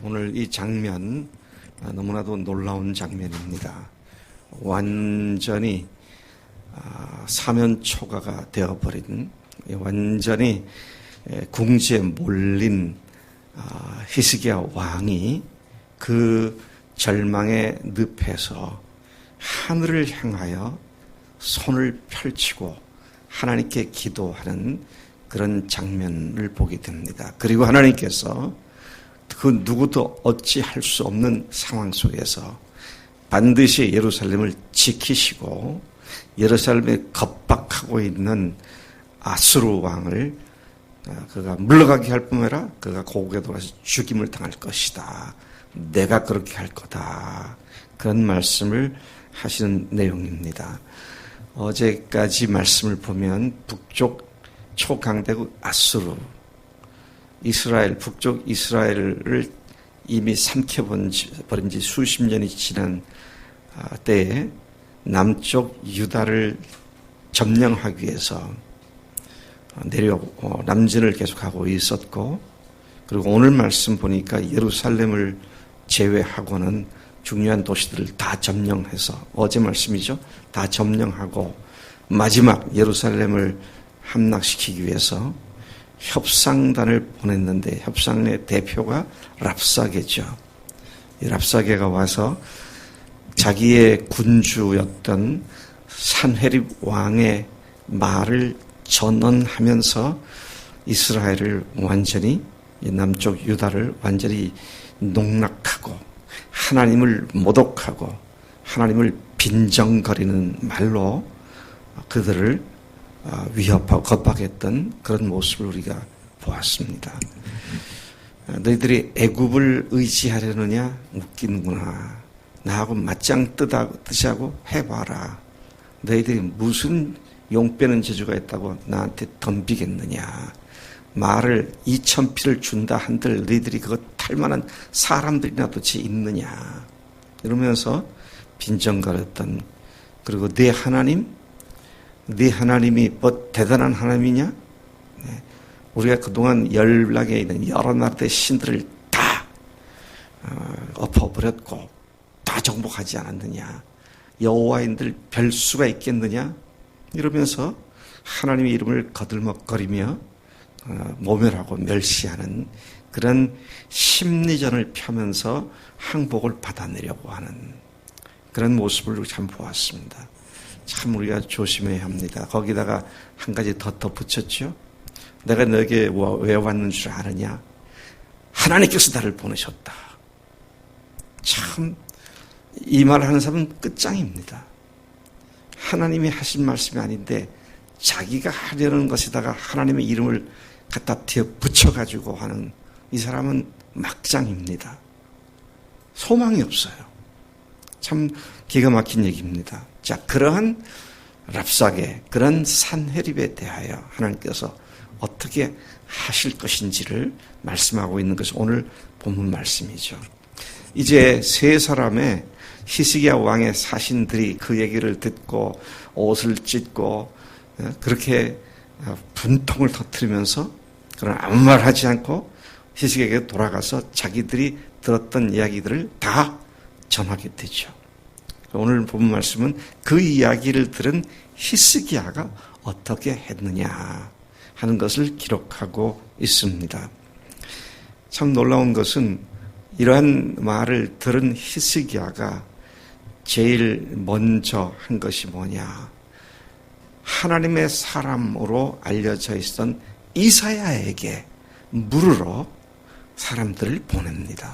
오늘 이 장면 너무나도 놀라운 장면입니다. 완전히 사면초가가 되어버린, 완전히 궁지에 몰린 히스기야 왕이 그 절망의 늪에서 하늘을 향하여 손을 펼치고 하나님께 기도하는 그런 장면을 보게 됩니다. 그리고 하나님께서 그 누구도 어찌할 수 없는 상황 속에서 반드시 예루살렘을 지키시고 예루살렘에 겁박하고 있는 아수르 왕을 그가 물러가게 할 뿐만 아니라 그가 고국에 돌아서 죽임을 당할 것이다. 내가 그렇게 할 거다. 그런 말씀을 하시는 내용입니다. 어제까지 말씀을 보면 북쪽 초강대국 아수르, 이스라엘, 북쪽 이스라엘을 이미 삼켜버린 지 수십 년이 지난 때에 남쪽 유다를 점령하기 위해서 남진을 계속하고 있었고, 그리고 오늘 말씀 보니까 예루살렘을 제외하고는 중요한 도시들을 다 점령해서, 어제 말씀이죠, 다 점령하고 마지막 예루살렘을 함락시키기 위해서 협상단을 보냈는데, 협상의 대표가 랍사게죠. 이 랍사게가 와서 자기의 군주였던 산헤립 왕의 말을 전언하면서 이스라엘을 완전히, 남쪽 유다를 완전히 농락하고 하나님을 모독하고 하나님을 빈정거리는 말로 그들을 위협하고 겁박했던 그런 모습을 우리가 보았습니다. 너희들이 애굽을 의지하려느냐? 웃기는구나. 나하고 맞짱 뜨자고 해봐라. 너희들이 무슨 용 빼는 재주가 있다고 나한테 덤비겠느냐. 말을 2,000피를 준다 한들 너희들이 그거 탈만한 사람들이나 도대체 있느냐. 이러면서 빈정거렸던, 그리고 네 하나님이 뭐 대단한 하나님이냐? 우리가 그동안 연락에 있는 여러 나라의 신들을 다 엎어버렸고 다 정복하지 않았느냐? 여호와인들 별 수가 있겠느냐? 이러면서 하나님의 이름을 거들먹거리며 모멸하고 멸시하는 그런 심리전을 펴면서 항복을 받아내려고 하는 그런 모습을 참 보았습니다. 참 우리가 조심해야 합니다. 거기다가 한 가지 더 덧붙였죠. 내가 너에게 왜 왔는 줄 아느냐? 하나님께서 나를 보내셨다. 참 이 말을 하는 사람은 끝장입니다. 하나님이 하신 말씀이 아닌데 자기가 하려는 것에다가 하나님의 이름을 갖다 붙여가지고 하는 이 사람은 막장입니다. 소망이 없어요. 참 기가 막힌 얘기입니다. 자, 그러한 랍사게, 그런 산헤립에 대하여 하나님께서 어떻게 하실 것인지를 말씀하고 있는 것이 오늘 본문 말씀이죠. 이제 세 사람의 히스기야 왕의 사신들이 그 얘기를 듣고 옷을 찢고 그렇게 분통을 터뜨리면서, 그러나 아무 말 하지 않고 히스기야에게 돌아가서 자기들이 들었던 이야기들을 다 전하게 되죠. 오늘 본 말씀은 그 이야기를 들은 히스기야가 어떻게 했느냐 하는 것을 기록하고 있습니다. 참 놀라운 것은 이러한 말을 들은 히스기야가 제일 먼저 한 것이 뭐냐? 하나님의 사람으로 알려져 있었던 이사야에게 물으러 사람들을 보냅니다.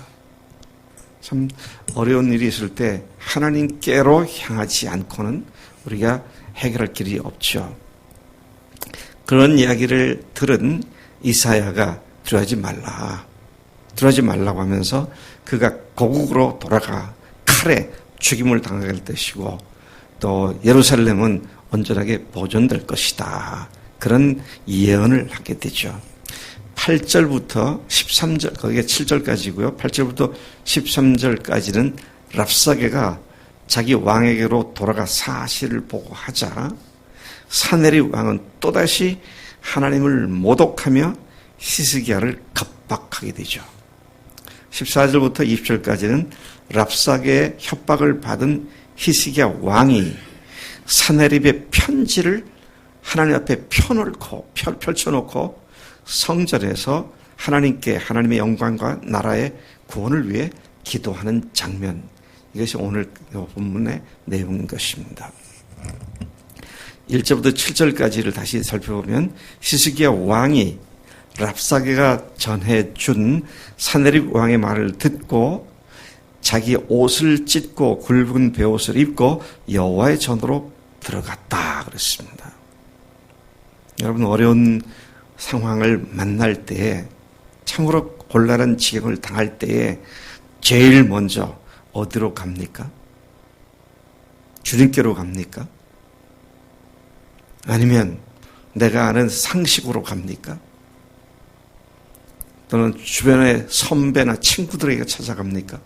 참 어려운 일이 있을 때 하나님께로 향하지 않고는 우리가 해결할 길이 없죠. 그런 이야기를 들은 이사야가 두려워하지 말라고 하면서 그가 고국으로 돌아가 칼에 죽임을 당하게 될 것이고 또 예루살렘은 온전하게 보존될 것이다. 그런 예언을 하게 되죠. 8절부터 13절, 거기에 7절까지고요. 8절부터 13절까지는 랍사게가 자기 왕에게로 돌아가 사실을 보고하자 산헤립 왕은 또다시 하나님을 모독하며 히스기야를 겁박하게 되죠. 14절부터 20절까지는 랍사게의 협박을 받은 히스기야 왕이 사네립의 편지를 하나님 앞에 펼쳐놓고 성전에서 하나님께 하나님의 영광과 나라의 구원을 위해 기도하는 장면, 이것이 오늘 본문의 내용인 것입니다. 1절부터 7절까지를 다시 살펴보면 히스기야 왕이 랍사게가 전해준 사네립 왕의 말을 듣고 자기 옷을 찢고 굵은 베옷을 입고 여호와의 전으로 들어갔다 그랬습니다. 여러분, 어려운 상황을 만날 때에, 참으로 곤란한 지경을 당할 때에 제일 먼저 어디로 갑니까? 주님께로 갑니까? 아니면 내가 아는 상식으로 갑니까? 또는 주변의 선배나 친구들에게 찾아갑니까?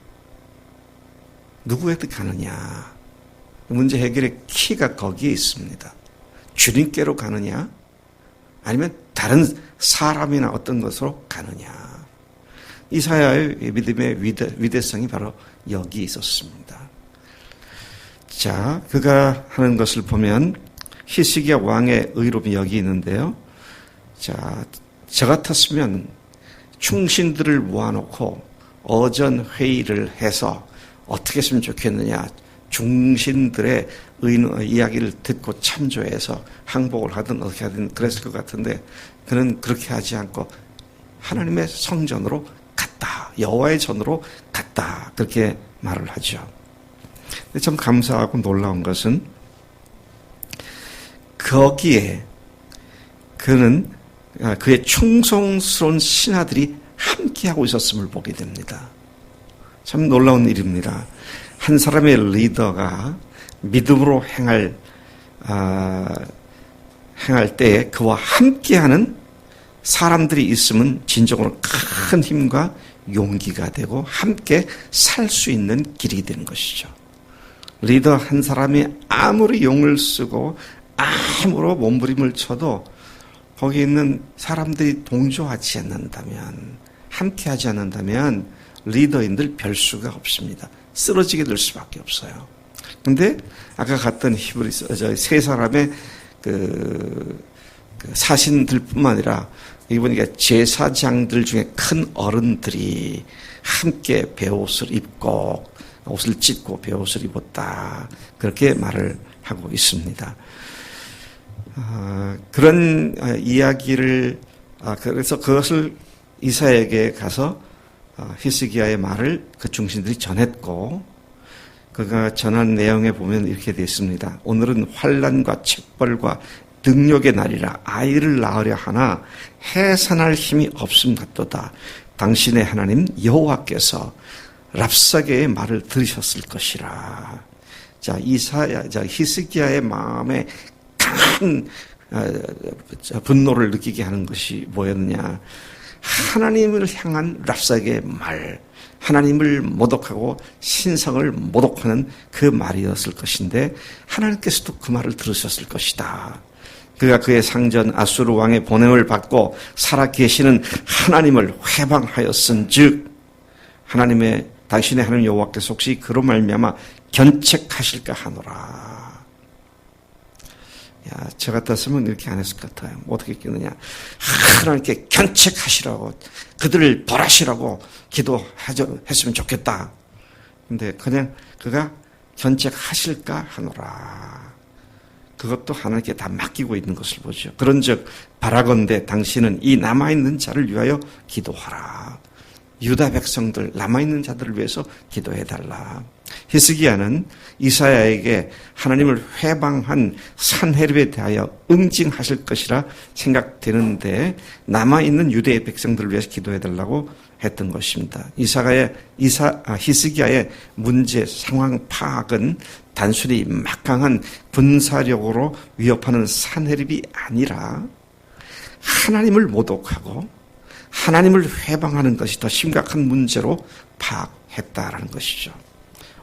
누구에게 가느냐? 문제 해결의 키가 거기에 있습니다. 주님께로 가느냐? 아니면 다른 사람이나 어떤 것으로 가느냐? 이사야의 믿음의 위대성이 바로 여기 있었습니다. 자, 그가 하는 것을 보면 히스기야 왕의 의로움이 여기 있는데요. 자, 저 같았으면 충신들을 모아놓고 어전 회의를 해서 어떻게 했으면 좋겠느냐, 중신들의 이야기를 듣고 참조해서 항복을 하든 어떻게 하든 그랬을 것 같은데, 그는 그렇게 하지 않고 하나님의 성전으로 갔다, 여호와의 전으로 갔다, 그렇게 말을 하죠. 근데 참 감사하고 놀라운 것은 거기에 그는 그의 충성스러운 신하들이 함께하고 있었음을 보게 됩니다. 참 놀라운 일입니다. 한 사람의 리더가 믿음으로 행할 때에 그와 함께하는 사람들이 있으면 진정으로 큰 힘과 용기가 되고 함께 살 수 있는 길이 되는 것이죠. 리더 한 사람이 아무리 용을 쓰고 아무로 몸부림을 쳐도 거기 있는 사람들이 동조하지 않는다면, 함께하지 않는다면 리더인들 별 수가 없습니다. 쓰러지게 될 수밖에 없어요. 근데 아까 갔던 세 사람의 그 사신들뿐만 아니라 여기 보니까 제사장들 중에 큰 어른들이 함께 베옷을 입고 옷을 찢고 베옷을 입었다, 그렇게 말을 하고 있습니다. 그런 이야기를 그래서 그것을 이사야에게 가서 히스기야의 말을 그 중신들이 전했고, 그가 전한 내용에 보면 이렇게 되어 있습니다. 오늘은 환난과 책벌과 능욕의 날이라 아이를 낳으려 하나 해산할 힘이 없음 같도다. 당신의 하나님 여호와께서 랍사게의 말을 들으셨을 것이라. 자, 히스기야의 마음에 강한 분노를 느끼게 하는 것이 뭐였느냐? 하나님을 향한 랍사게의 말, 하나님을 모독하고 신성을 모독하는 그 말이었을 것인데, 하나님께서도 그 말을 들으셨을 것이다. 그가 그의 상전 아수르 왕의 보냄을 받고 살아 계시는 하나님을 회방하였은즉 당신의 하나님 여호와께서 혹시 그로 말미암아 견책하실까 하노라. 야, 저 같았으면 이렇게 안 했을 것 같아요. 어떻게 했겠느냐? 하나님께 견책하시라고, 그들을 벌하시라고 기도했으면 좋겠다. 근데 그냥 그가 견책하실까 하노라. 그것도 하나님께 다 맡기고 있는 것을 보죠. 그런즉 바라건대 당신은 이 남아있는 자를 위하여 기도하라. 유다 백성들, 남아있는 자들을 위해서 기도해달라. 히스기야는 이사야에게 하나님을 회방한 산헤립에 대하여 응징하실 것이라 생각되는데, 남아있는 유대의 백성들을 위해서 기도해달라고 했던 것입니다. 히스기야의 문제 상황 파악은 단순히 막강한 군사력으로 위협하는 산헤립이 아니라 하나님을 모독하고 하나님을 회방하는 것이 더 심각한 문제로 파악했다라는 것이죠.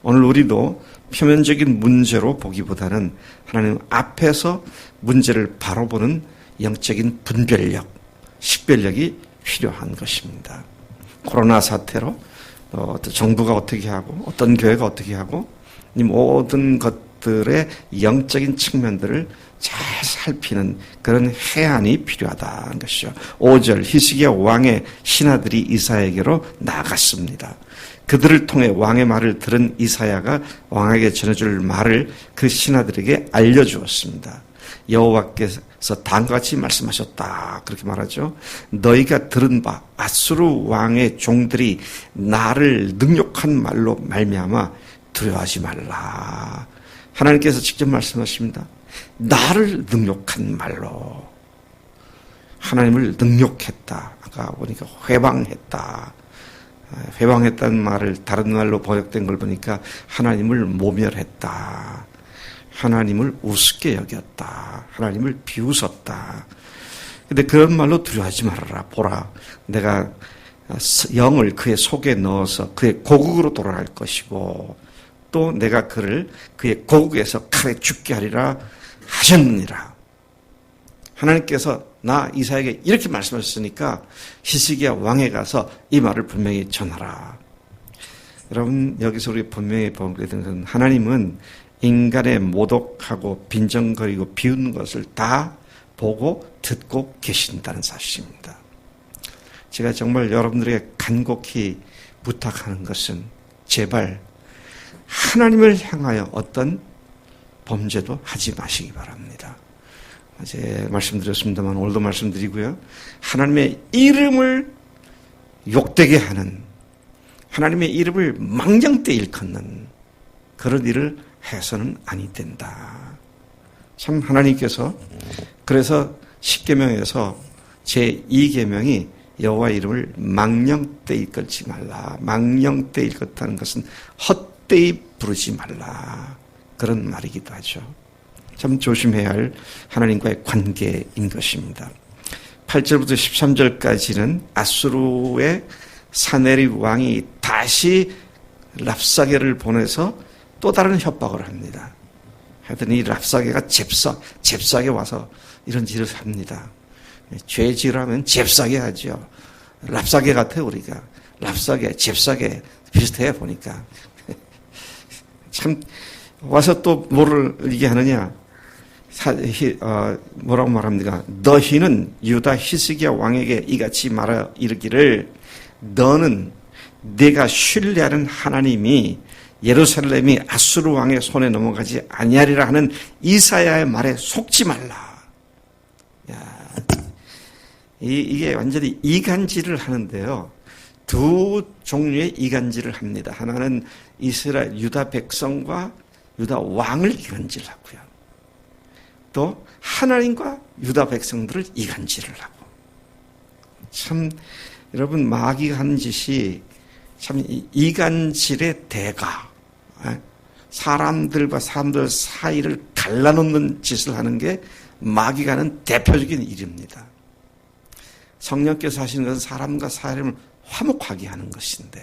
오늘 우리도 표면적인 문제로 보기보다는 하나님 앞에서 문제를 바로 보는 영적인 분별력, 식별력이 필요한 것입니다. 코로나 사태로 어떤 정부가 어떻게 하고 어떤 교회가 어떻게 하고 이 모든 것들의 영적인 측면들을 잘 살피는 그런 해안이 필요하다는 것이죠. 5절 히스기야 왕의 신하들이 이사야에게로 나갔습니다. 그들을 통해 왕의 말을 들은 이사야가 왕에게 전해줄 말을 그 신하들에게 알려주었습니다. 여호와께서 다음과 같이 말씀하셨다. 그렇게 말하죠. 너희가 들은 바 아수르 왕의 종들이 나를 능욕한 말로 말미암아 두려워하지 말라. 하나님께서 직접 말씀하십니다. 나를 능욕한 말로. 하나님을 능욕했다. 아까 보니까 회방했다. 회방했다는 말을 다른 말로 번역된 걸 보니까 하나님을 모멸했다. 하나님을 우습게 여겼다. 하나님을 비웃었다. 근데 그런 말로 두려워하지 말아라. 보라, 내가 영을 그의 속에 넣어서 그의 고국으로 돌아갈 것이고 또 내가 그를 그의 고국에서 칼에 죽게 하리라 하셨느니라. 하나님께서 나 이사야에게 이렇게 말씀하셨으니까 히스기야 왕에 가서 이 말을 분명히 전하라. 여러분, 여기서 우리 분명히 보게 되는 것은 하나님은 인간의 모독하고 빈정거리고 비웃는 것을 다 보고 듣고 계신다는 사실입니다. 제가 정말 여러분들에게 간곡히 부탁하는 것은 제발 하나님을 향하여 어떤 범죄도 하지 마시기 바랍니다. 어제 말씀드렸습니다만 오늘도 말씀드리고요. 하나님의 이름을 욕되게 하는, 하나님의 이름을 망령되 일컫는 그런 일을 해서는 아니 된다. 참 하나님께서 그래서 10계명에서 제2계명이 여호와 이름을 망령되 일컫지 말라. 망령되 일컫다는 것은 헛되이 부르지 말라. 그런 말이기도 하죠. 참 조심해야 할 하나님과의 관계인 것입니다. 8절부터 13절까지는 아수르의 사네립 왕이 다시 랍사게를 보내서 또 다른 협박을 합니다. 하여튼 이 랍사게가 잽싸게 와서 이런 짓을 합니다. 죄 지으라면 잽싸게 하죠. 랍사게 같아요, 우리가. 랍사게, 잽싸게 비슷해 보니까. 참, 와서 또 뭐를 얘기하느냐. 뭐라고 말합니까? 너희는 유다 히스기야 왕에게 이같이 말하 이르기를 너는 네가 신뢰하는 하나님이 예루살렘이 아수르 왕의 손에 넘어가지 아니하리라 하는 이사야의 말에 속지 말라. 야, 이게 완전히 이간질을 하는데요. 두 종류의 이간질을 합니다. 하나는 이스라엘 유다 백성과 유다 왕을 이간질하고요. 또 하나님과 유다 백성들을 이간질을 하고. 참 여러분 마귀가 하는 짓이 참 이간질의 대가. 사람들과 사람들 사이를 갈라놓는 짓을 하는 게 마귀가 하는 대표적인 일입니다. 성령께서 하시는 것은 사람과 사람을 화목하게 하는 것인데,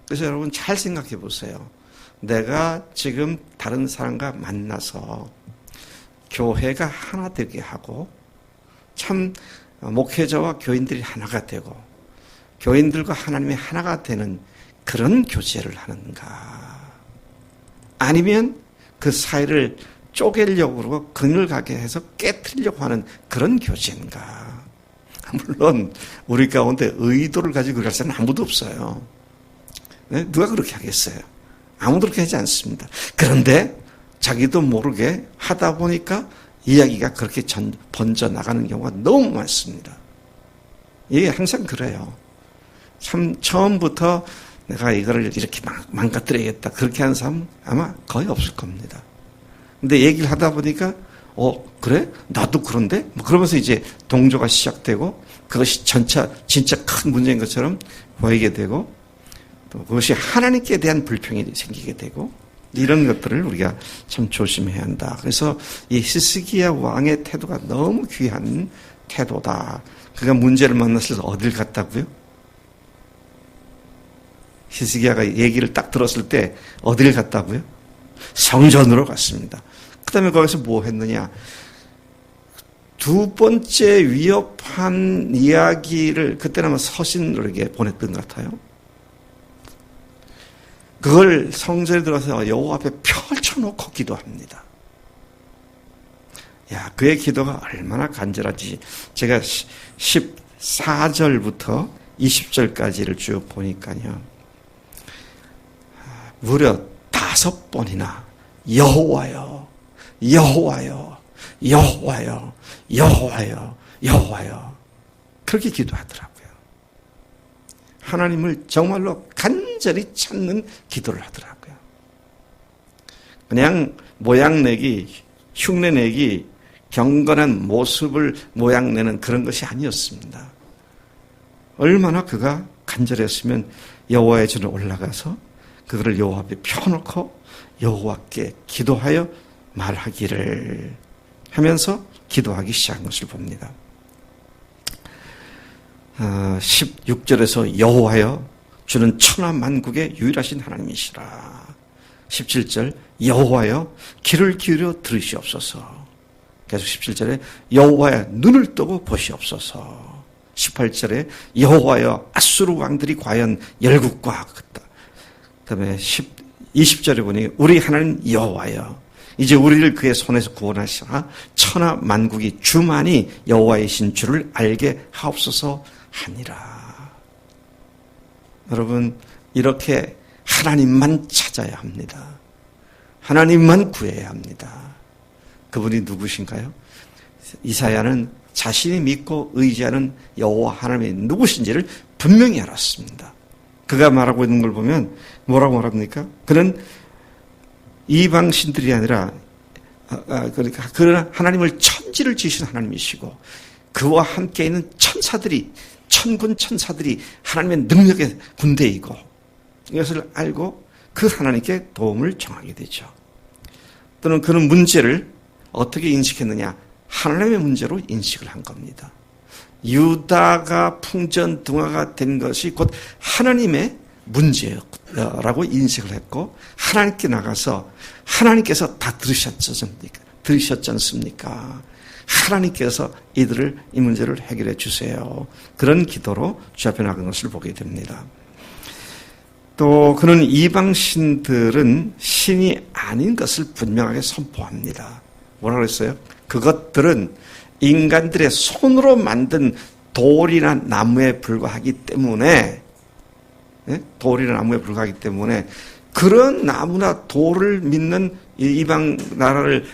그래서 여러분 잘 생각해 보세요. 내가 지금 다른 사람과 만나서 교회가 하나 되게 하고 참 목회자와 교인들이 하나가 되고 교인들과 하나님이 하나가 되는 그런 교제를 하는가, 아니면 그 사이를 쪼개려고 그러고 그늘 가게 해서 깨트리려고 하는 그런 교제인가. 물론 우리 가운데 의도를 가지고 그럴 사람은 아무도 없어요. 네? 누가 그렇게 하겠어요? 아무도 그렇게 하지 않습니다. 그런데 자기도 모르게 하다 보니까 이야기가 그렇게 번져나가는 경우가 너무 많습니다. 이게 항상 그래요. 참 처음부터 내가 이거를 이렇게 망가뜨려야겠다 그렇게 하는 사람은 아마 거의 없을 겁니다. 근데 얘기를 하다 보니까 그래? 나도 그런데? 뭐 그러면서 이제 동조가 시작되고 그것이 진짜 큰 문제인 것처럼 보이게 되고 또 그것이 하나님께 대한 불평이 생기게 되고 이런 것들을 우리가 참 조심해야 한다. 그래서 이 히스기야 왕의 태도가 너무 귀한 태도다. 그가 문제를 만났을 때 어딜 갔다고요? 히스기야가 얘기를 딱 들었을 때 어딜 갔다고요? 성전으로 갔습니다. 그 다음에 거기서 뭐 했느냐? 두 번째 위협한 이야기를 그때는 아마 서신으로 보냈던 것 같아요. 그걸 성전에 들어서 여호와 앞에 펼쳐놓고 기도합니다. 야, 그의 기도가 얼마나 간절한지 제가 14절부터 20절까지를 쭉 보니까요. 무려 5번이나 여호와여, 여호와여, 여호와여, 여호와여, 여호와여 그렇게 기도하더라고요. 하나님을 정말로 간절히 찾는 기도를 하더라고요. 그냥 모양내기, 흉내내기, 경건한 모습을 모양내는 그런 것이 아니었습니다. 얼마나 그가 간절했으면 여호와의 전에 올라가서 그거를 여호와 앞에 펴놓고 여호와께 기도하여 말하기를 하면서 기도하기 시작한 것을 봅니다. 16절에서 여호와여 주는 천하 만국의 유일하신 하나님이시라. 17절 여호와여 귀를 기울여 들으시옵소서. 계속 17절에 여호와여 눈을 뜨고 보시옵소서. 18절에 여호와여 아수르 왕들이 과연 열국과 같다. 그다음에 20절에 보니 우리 하나님 여호와여 이제 우리를 그의 손에서 구원하시라. 천하 만국이 주만이 여호와이신 줄을 알게 하옵소서 하니라. 여러분 이렇게 하나님만 찾아야 합니다. 하나님만 구해야 합니다. 그분이 누구신가요? 이사야는 자신이 믿고 의지하는 여호와 하나님이 누구신지를 분명히 알았습니다. 그가 말하고 있는 걸 보면 뭐라고 말합니까? 그는 이방신들이 아니라 그러니까 그는 하나님을 천지를 지으신 하나님이시고 그와 함께 있는 천사들이 천군 천사들이 하나님의 능력의 군대이고 이것을 알고 그 하나님께 도움을 청하게 되죠. 또는 그는 문제를 어떻게 인식했느냐? 하나님의 문제로 인식을 한 겁니다. 유다가 풍전등화가 된 것이 곧 하나님의 문제라고 인식을 했고 하나님께 나가서 하나님께서 다 들으셨지 않습니까? 하나님께서 이 문제를 해결해 주세요. 그런 기도로 주 앞에 나간 것을 보게 됩니다. 또 그는 이방신들은 신이 아닌 것을 분명하게 선포합니다. 뭐라고 했어요? 그것들은 인간들의 손으로 만든 돌이나 나무에 불과하기 때문에 그런 나무나 돌을 믿는 이방 나라를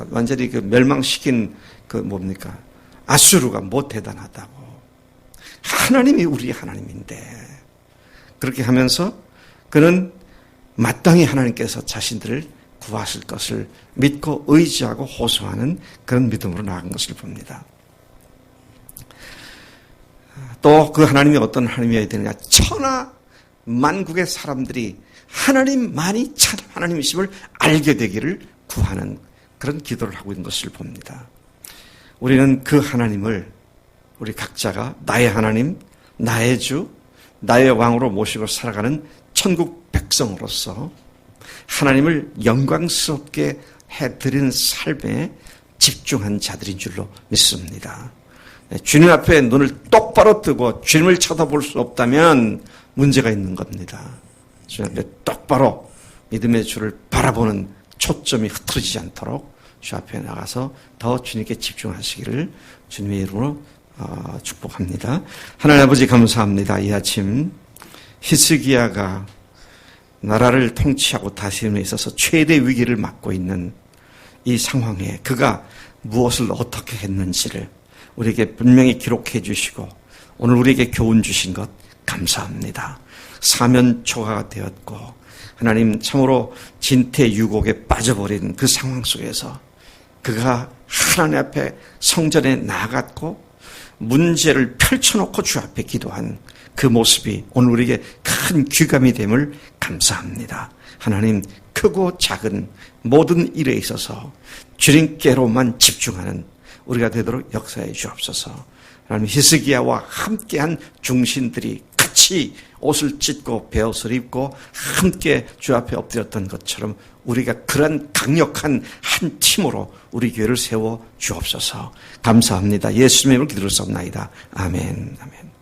완전히 멸망시킨 아수르가 뭐 대단하다고. 하나님이 우리 하나님인데 그렇게 하면서 그는 마땅히 하나님께서 자신들을 구하실 것을 믿고 의지하고 호소하는 그런 믿음으로 나아간 것을 봅니다. 또 그 하나님이 어떤 하나님이어야 되느냐? 천하 만국의 사람들이 하나님만이 참 하나님이심을 알게 되기를 구하는 그런 기도를 하고 있는 것을 봅니다. 우리는 그 하나님을 우리 각자가 나의 하나님, 나의 주, 나의 왕으로 모시고 살아가는 천국 백성으로서 하나님을 영광스럽게 해드리는 삶에 집중한 자들인 줄로 믿습니다. 주님 앞에 눈을 똑바로 뜨고 주님을 쳐다볼 수 없다면 문제가 있는 겁니다. 주님 앞에 똑바로 믿음의 주를 바라보는 초점이 흐트러지지 않도록 주 앞에 나가서 더 주님께 집중하시기를 주님의 이름으로 축복합니다. 하나님 아버지 감사합니다. 이 아침 히스기야가 나라를 통치하고 다스림에 있어서 최대 위기를 맞고 있는 이 상황에 그가 무엇을 어떻게 했는지를 우리에게 분명히 기록해 주시고 오늘 우리에게 교훈 주신 것 감사합니다. 사면초가가 되었고 하나님 참으로 진퇴유곡에 빠져버린 그 상황 속에서 그가 하나님 앞에 성전에 나아갔고 문제를 펼쳐놓고 주 앞에 기도한 그 모습이 오늘 우리에게 큰 귀감이 됨을 감사합니다. 하나님 크고 작은 모든 일에 있어서 주님께로만 집중하는 우리가 되도록 역사해 주옵소서. 하나님 히스기야와 함께한 중신들이 같이 옷을 찢고 베옷을 입고 함께 주 앞에 엎드렸던 것처럼 우리가 그런 강력한 한 팀으로 우리 교회를 세워 주옵소서. 감사합니다. 예수님의 이름으로 기도를 쌉나이다. 아멘. 아멘.